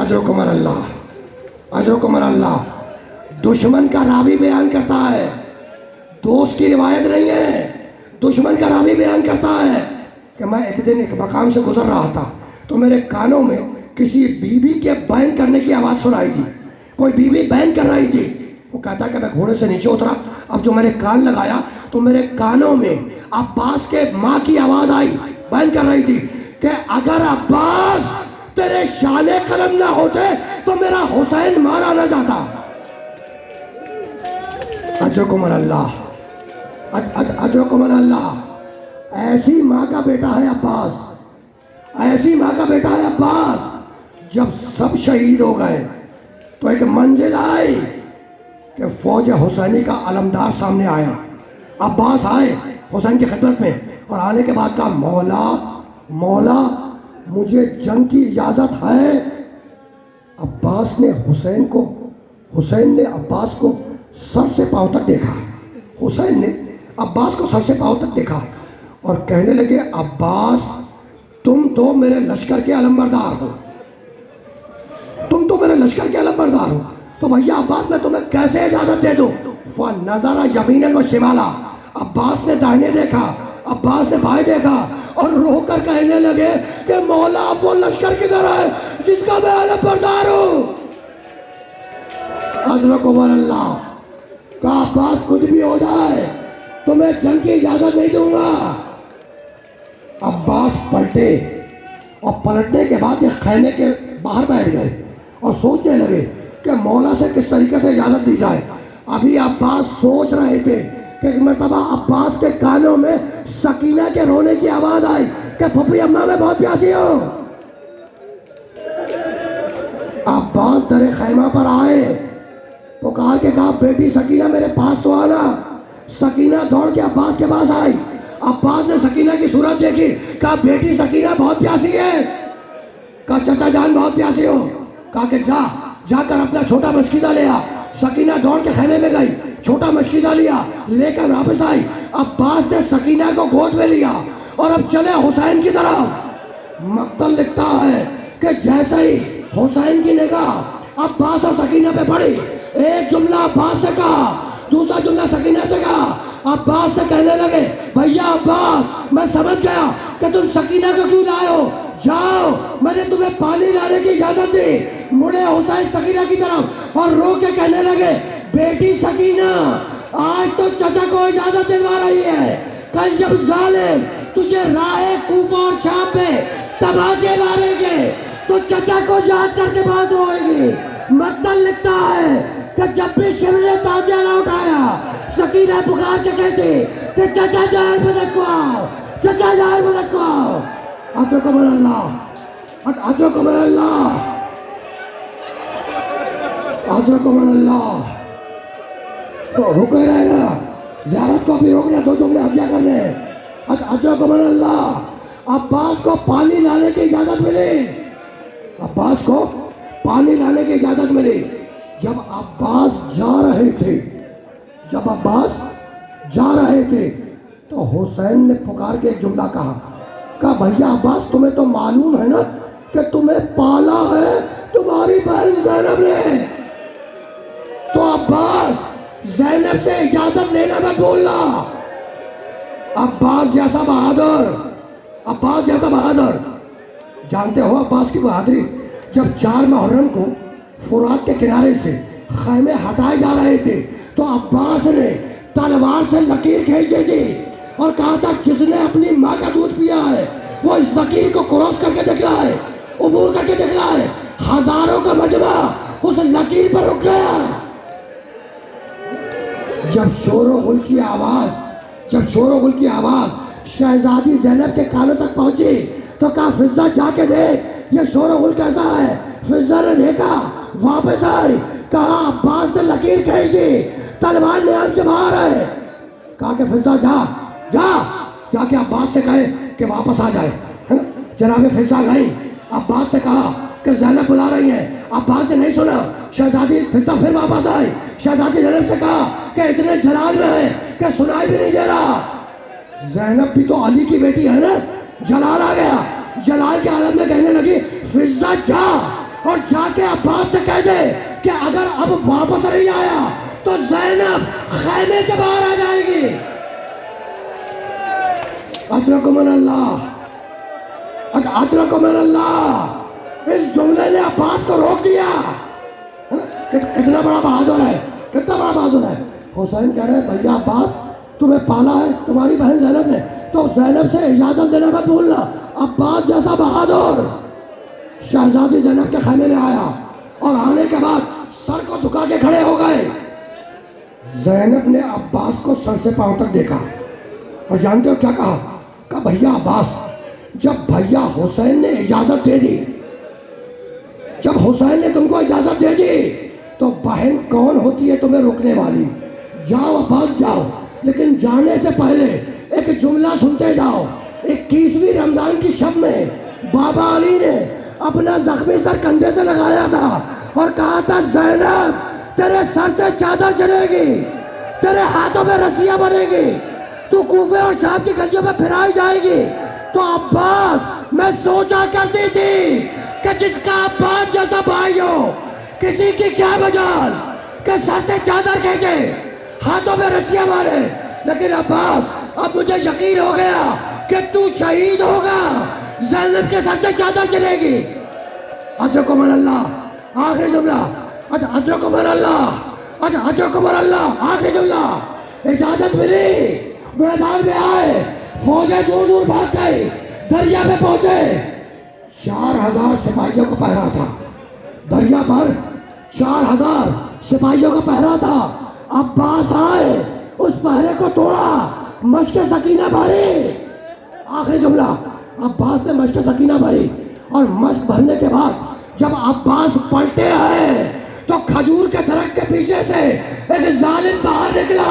अजरकुमर अल्लाह, अजरकुमर अल्लाह। दुश्मन का रावी बयान करता है, दोस्त की रिवायत नहीं है। दुश्मन का रावी बयान करता है कि मैं एक दिन एक मकाम से गुजर रहा था तो मेरे कानों में किसी बीवी के बैन करने की आवाज़ सुनाई दी। कोई बीवी बैन कर रही थी। वो कहता कि मैं घोड़े से नीचे उतरा, अब जो मैंने कान लगाया तो मेरे कानों में अब्बास के माँ की आवाज़ आई, बैन कर रही थी कि अगर अब्बास तेरे शाने कलम ना होते तो मेरा हुसैन मारा ना जाता। अजरकुमर अल्लाह, अजरकुमर अल्लाह। ऐसी माँ का बेटा है अब्बास, ऐसी माँ का बेटा है अब्बास। जब सब शहीद हो गए तो एक मंजिल आई कि फौज हुसैनी का अलमदार सामने आया। अब्बास आए हुसैन की खिदमत में और आने के बाद कहा, मौला मौला मुझे जंग की इजाज़त है। अब्बास ने हुसैन ने अब्बास को सर से पांव तक देखा। हुसैन ने अब्बास को सर से पांव तक देखा और कहने लगे, अब्बास तुम तो मेरे लश्कर के अलमबरदार हो, तुम तो मेरे लश्कर के अलमबरदार हो, तो भैया अब्बास मैं तुम्हें कैसे इजाज़त दे दूँ। नज़ारा यमीनन व शिमाला, अब्बास ने दाहिने देखा, अब्बास ने बाएं देखा और रोकर कहने लगे कि मौला अब वो लश्कर किधर है जिसका मैं अलमबरदार हूँ। अजरकुमर अल्लाह का अब्बास कुछ भी हो जाए तुम्हें जंग की इजाज़त नहीं दूंगा। अब्बास पलटे और पलटने के बाद ये खैमे के बाहर बैठ गए और सोचने लगे कि मौला से किस तरीके से इजाज़त दी जाए। अभी अब्बास सोच रहे थे कि एक मरतबा अब्बास के कानों में सकीना के रोने की आवाज़ आई कि फुफी अम्मा मैं बहुत प्यासी हूँ। अब्बास दरे खैमा पर आए, पुकार के कहा, बेटी सकीना मेरे पास तो आना। सकीना दौड़ के अब्बास के पास आई। अब्बास ने सकीना की सूरत देखी, कहा, बेटी सकीना बहुत प्यासी है। कहा, चचा जान बहुत प्यासी हो। कहा कि जाकर अपना छोटा मशकीदा ले आ। सकीना दौड़ के खैमे में गई, छोटा मशकीदा लिया, लेकर वापस आई। अब्बास ने सकीना को गोद में लिया और अब चले हुसैन की तरफ। मक्तल लिखता है कि जैसे ही हुसैन की निगाह अब्बास और सकीना पे पड़ी, एक जुमला अब्बास से कहा, दूसरा जुमला सकीना से कहा। अब्बास से कहने लगे, भैया अब्बास मैं समझ गया कि तुम सकीना को क्यों लाए हो, जाओ मैंने तुम्हें पानी लाने की इजाजत दी। मुड़े हुसैन सकीना की तरफ और रो के कहने लगे, बेटी सकीना आज तो चचा को इजाजत दिलवा रही है, कल जब जालिम तुझे राहे कूफा और शाम पे तबाके मारेंगे तो चचा को याद करके बात होगी। मतलब लिखता है कि जब भी शिव ने ताजिया ना उठाया, सकीना पुकार के कहती कि चचा जाल में रखो आओ, चचा जाल में रखो आओ। अजरकुमर अल्लाह, अजरकुमर अल्लाह, अजरकुमर अल्लाह। तो रुके रहेगा, ज़ियारत को भी रोकना, दो जुमले हत्या करने। अजरकुमर अल्लाह, अब्बास को पानी लाने की इजाज़त मिली, अब्बास को पानी लाने की इजाज़त मिली। जब अब्बास जा रहे थे, जब अब्बास जा रहे थे तो हुसैन ने पुकार के एक जुमला कहा, भैया अब्बास तुम्हें तो मालूम है ना कि तुम्हें पाला है तुम्हारी बहन ज़ैनब ने, तो अब्बास ज़ैनब से इजाज़त लेना मत भूलना। अब्बास जैसा बहादुर, अब्बास जैसा बहादुर। जानते हो अब्बास की बहादुरी, जब 4 मुहर्रम को फुरात के किनारे से खैमे हटाए जा रहे थे तो अब्बास ने तलवार से लकीर खींच दी थी और कहा था, जिसने अपनी माँ का दूध पिया है वो इस लकीर को क्रॉस करके दिखला है, उबूर करके दिखला है। हजारों का मजमा उस लकीर पर रुक गया। जब शोरो गुल की आवाज, जब शोरो गुल की आवाज शहजादी ज़ैनब के कानों तक पहुंची तो कहा, फिजा जाके देख ये शोरो गुल कैसा है। फिजा ने देखा, वापस आई, कहा अब्बास ने लकीर खींची, तलवार नियाज के बाहर है। कहा कि फिजा जाके अब्बास से कहे कि वापस आ जाए। जनाब फिजा गई, अब्बास से कहा कि ज़ैनब बुला रही है। अब्बास ने नहीं सुना, शहजादी फिजा फिर वापस आई। शहजादी ज़ैनब से कहा कि इतने जलाल में है कि सुनाई भी नहीं दे रहा। ज़ैनब भी तो अली की बेटी है ना, जलाल आ गया। जलाल के आलम में कहने लगी, फिजा जा और जाके अब्बास से कह दे कि अगर अब वापस नहीं आया तो ज़ैनब खैमे से बाहर आ जाएगी। अल्लाह, इस जुमले ने अब्बास को रोक दिया। कितना बड़ा बहादुर है, कितना बड़ा बहादुर है। हुसैन कह रहे हैं भैया अब्बास तुम्हें पाला है तुम्हारी बहन ज़ैनब ने, तो ज़ैनब से इजाज़त देना मत भूलना। अब्बास जैसा बहादुर शहजादी ज़ैनब के खाने में आया और आने के बाद सर को झुका के खड़े हो गए। ज़ैनब ने अब्बास को सर से पांव तक देखा और जानते हो क्या कहा? कहा भैया अब्बास, जब भैया हुसैन ने इजाज़त दे दी, जब हुसैन ने तुमको इजाज़त दे दी तो बहन कौन होती है तुम्हें रोकने वाली? जाओ अब्बास जाओ, लेकिन जाने से पहले एक जुमला सुनते जाओ। 21वीं रमजान की शब में बाबा अली ने अपना जख्मी सर कंधे से लगाया था और कहा था ज़ैनब तेरे सर से चादर चलेगी, तेरे हाथों में रस्सियां बनेगी, तू कूफे और शाम की गलियों में फिराई जाएगी। तो अब्बास मैं सोचा करती थी कि जिसका अब्बास जैसा भाई हो, किसी की क्या मजाल कि सर से चादर खींचे, हाथों में रस्सियां मारे। लेकिन अब्बास अब मुझे यकीन हो गया कि तू शहीद होगा, ज़ैनब के सर से चादर चलेगी। अजरकुम अल्लाह, आखिरी जुमला। अजरकुम अल्लाह, अजरकुम अल्लाह, आखिरी जुमला। इजाजत मिली, मैदान में आए, फौजें दूर दूर भाग गई, दरिया में पहुंचे। 4000 सिपाहियों का पहरा था दरिया पर, 4000 सिपाहियों का पहरा था। अब्बास आए, उस पहरे को तोड़ा, मश्क सकीना भरी। आखिरी जुमला, अब्बास ने मश्क सकीना भरी और मश्क भरने के बाद जब अब्बास पलटे हैं तो खजूर के दरख्त के पीछे से एक जालिम बाहर निकला,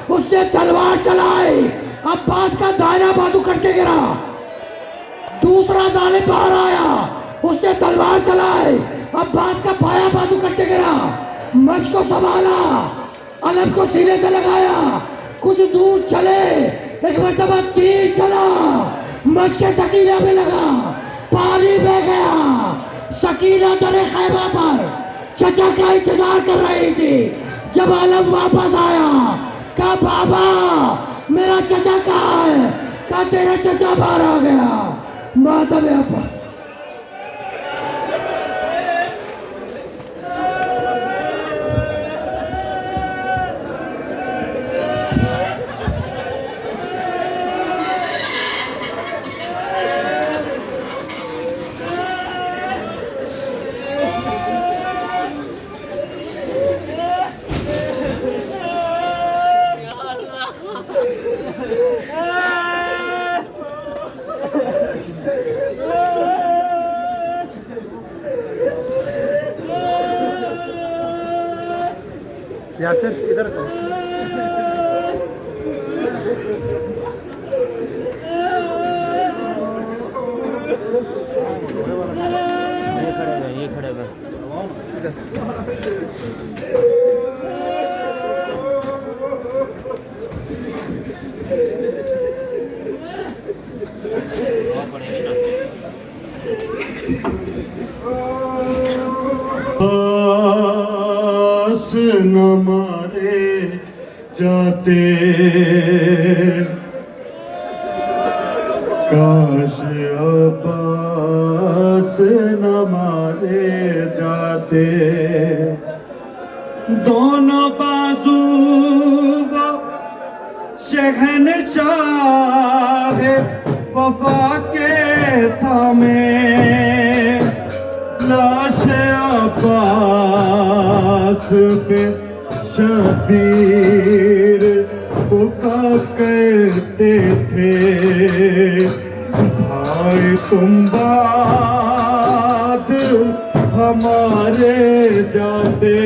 उसने तलवार चलाई, अब्बास का दाहिना बाजू कट के गिरा। दूसरा जालिम बाहर आया, उसने तलवार चलाई, अब्बास का बायां बाजू कट के गिरा। मश्क को संभाला, अलम को सीने से लगाया, कुछ दूर चले, एक मरतबा तीर चला, मश्क सकीना में लगा, पानी बह गया। सकीना दरे खैमा पर चचा का इंतजार कर रही थी। जब आलम वापस आया, कहा बाबा मेरा चचा कहाँ है? कहा तेरा चचा बाहर आ गया। माता में अपा यासिर इधर ये खड़े हुए न मारे जाते, काश अब्बास न मारे जाते। दोनों बाजू वो शहनशाह वफा के थामे, लाश अब्बास पे शबीर पुका करते थे। भाई तुम बाद हमारे जाते,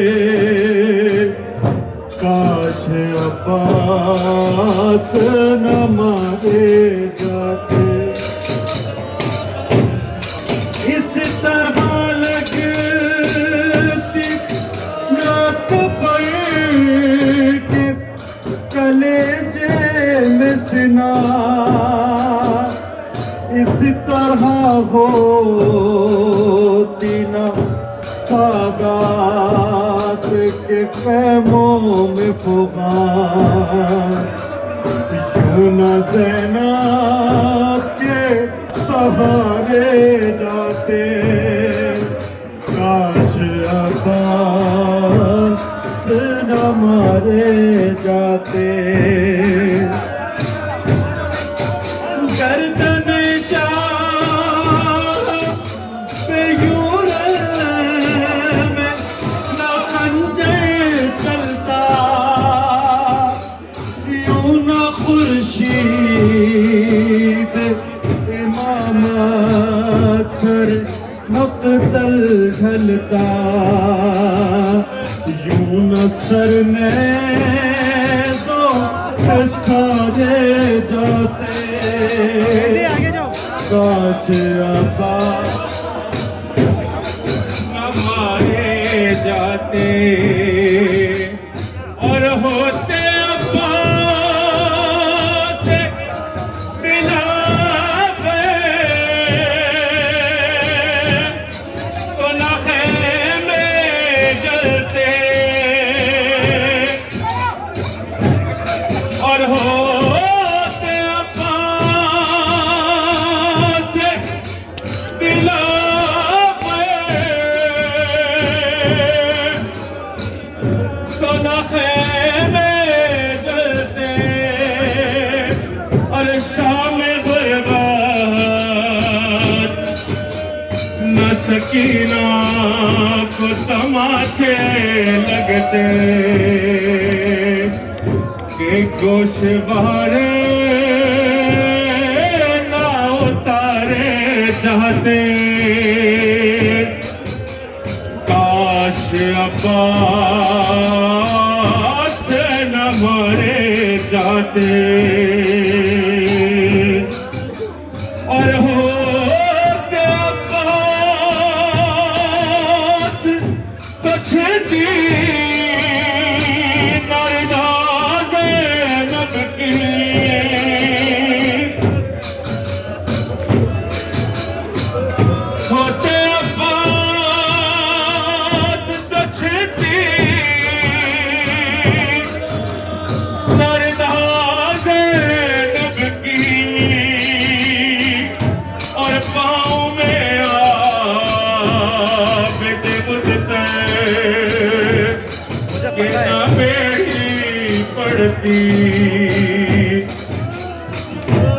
काश अब्बास न मारे जाते। इस तरह लगती नाक पर के कलेजे में सिना, इस तरह होती ना बागात के खैमों में फुगान, यूं न ज़ैनब के सहारे जाते, काश अब्बास न मारे जाते। गर्दन शाह पे यूं में न खंजर चलता, यूं न खुर्शीद इमामत सर मुक़्तल ढलता, यूं न सर नेज़ों पे साजे जाते, काश अब्बास मारे जाते और होते अब्बास बिलावे तो न खेमे जलते और होते अब्बास बिलावे तो न खेमे जलते और शाम गुरबात न सकीना को तमाचे लगते के गोश बारे ना उतारे जाते, काश अब्बास न मारे जाते और होते अब्बास तो छेती नरदाज़े नब की, होते अब्बास तो छेती नरदाज़े नब की और पाँव में बेटे मुझते कि न मेरी पड़ती,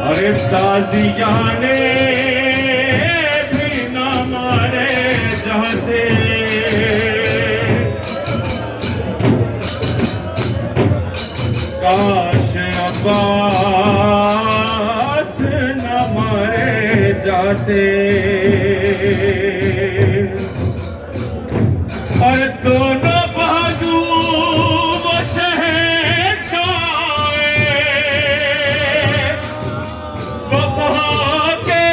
अरे ताजियाने भी न मारे जाते, काश अब्बास न मारे जाते और दोनों बाजू वो शहंशाह वफ़ा के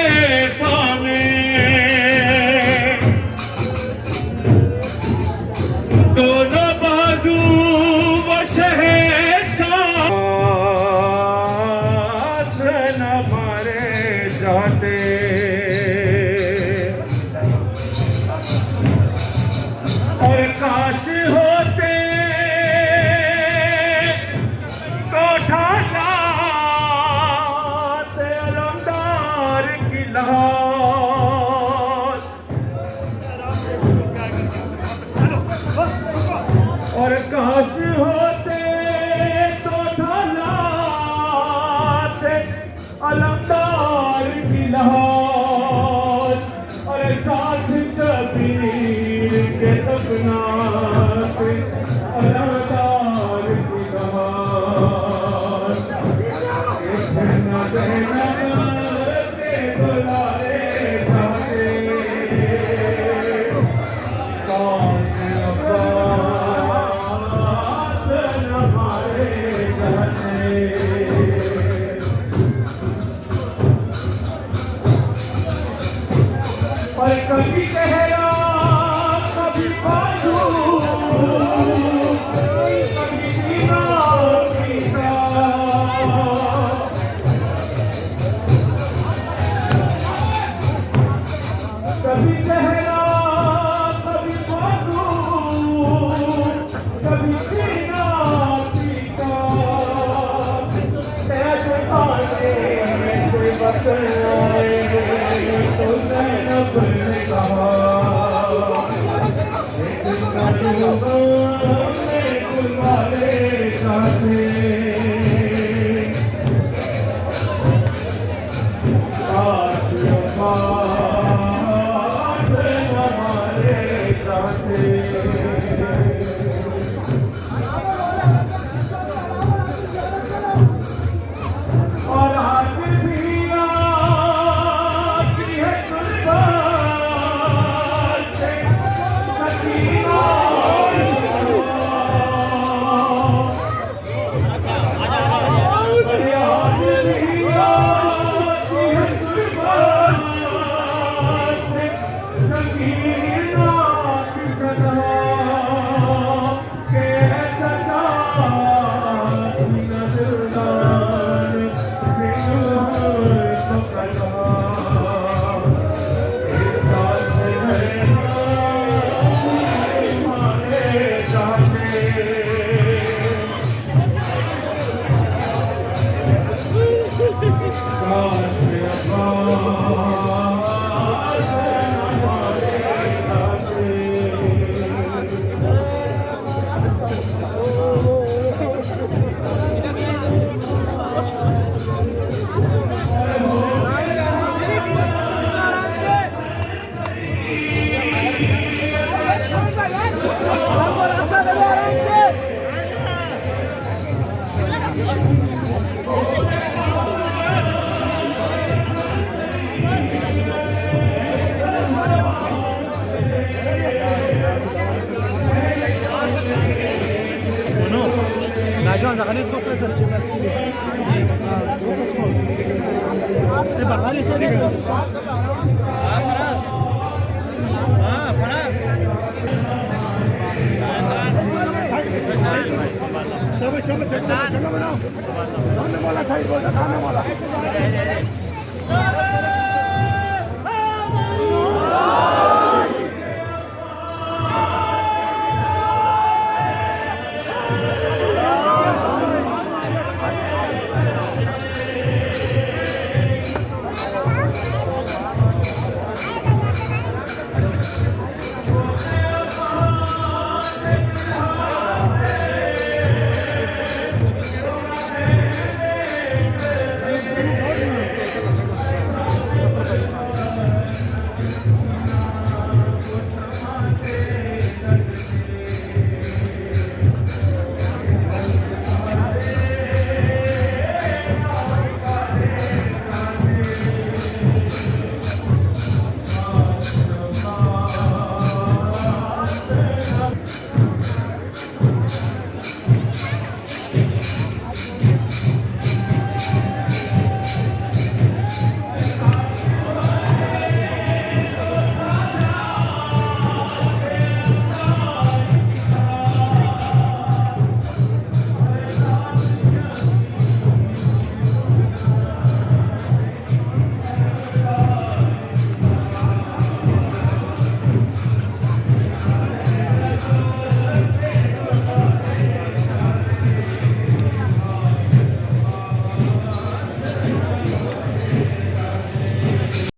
सामने, दोनों बाजू वो शहंशाह न मारे जाते और काश होते तो ठाठाते अलमदार की लाश और काश होते तो ठाठाते अलमदार की लाश और साथ कबीर के सपना से अलमदार की लाश इतना देना के बुलाए जाते, काश अब्बास न मारे जाते। और कभी कहरा कभी बाजू कभी सीना सीना, कभी कहरा कभी बाजू और आज भी आती है कुर्बान से सकीना अरे आज भी आती है कुर्बान से सकीना की सदा के सदा नजरदार Joan, saka nito ko sa Chivas. Diba, kali sa dito. Para.